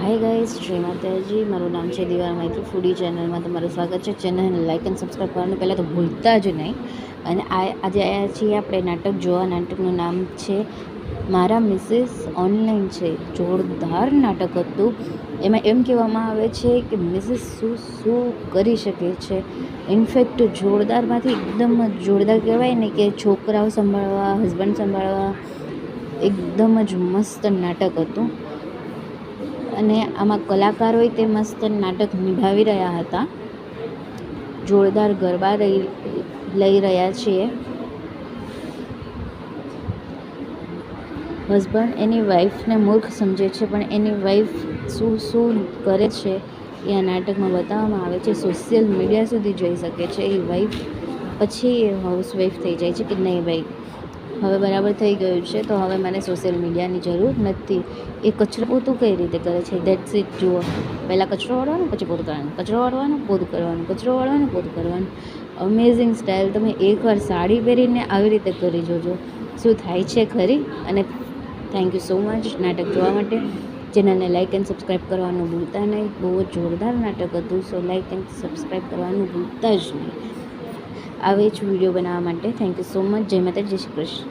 Hi guys, જય માતાજી. મારું નામ છે દિવા મૈત્રી. ફૂડી ચેનલમાં તમારું સ્વાગત છે. ચેનલને લાઇક અને સબસ્ક્રાઈબ કરવાનું પહેલાં તો ભૂલતા જ નહીં. અને આજે આવ્યા છીએ આપણે નાટક જોવા. નાટકનું નામ છે મારા મિસિસ ઓનલાઈન છે. જોરદાર નાટક હતું. એમાં એમ કહેવામાં આવે છે કે મિસિસ શું કરી શકે છે. ઇનફેક્ટ જોરદારમાંથી એકદમ જોરદાર કહેવાય ને, કે છોકરાઓ સંભાળવા, હસબન્ડ સંભાળવા, એકદમ જ મસ્ત નાટક હતું. અને આમાં કલાકારોય તે મસ્ત નાટક નિભાવી રહ્યા હતા. જોરદાર ગરબા લઈ રહ્યા છીએ. હસબન્ડ એની વાઈફને મૂર્ખ સમજે છે, પણ એની વાઈફ શું કરે છે એ આ નાટકમાં બતાવવામાં આવે છે. સોશિયલ મીડિયા સુધી જઈ શકે છે એ વાઈફ. પછી એ હાઉસવાઈફ થઈ જાય છે કે નહીં ભાઈ, હવે બરાબર થઈ ગયું છે, તો હવે મને સોશિયલ મીડિયાની જરૂર નથી. એ કચરો પોતું કઈ રીતે કરે છે, દેટ્સ ઇટ. જુઓ, પહેલાં કચરો વાળવાનું, પછી પોતું કરવાનું, કચરો વાળવાનું, પોતું કરવાનું, કચરો વાળવાનું, પોતું કરવાનું. Amazing style. તમે એકવાર સાડી પહેરીને આવી રીતે કરી જોજો, શું થાય છે ખરી. અને થેન્ક યુ સો મચ નાટક જોવા માટે. ચેનલને લાઇક એન્ડ સબસ્ક્રાઈબ કરવાનું ભૂલતા નહીં. બહુ જ જોરદાર નાટક હતું. સો લાઇક એન્ડ સબસ્ક્રાઈબ કરવાનું ભૂલતા જ નહીં. આવે જ વિડીયો બનાવવા માટે. Thank you so much. જય માતા, જય શ્રી કૃષ્ણ.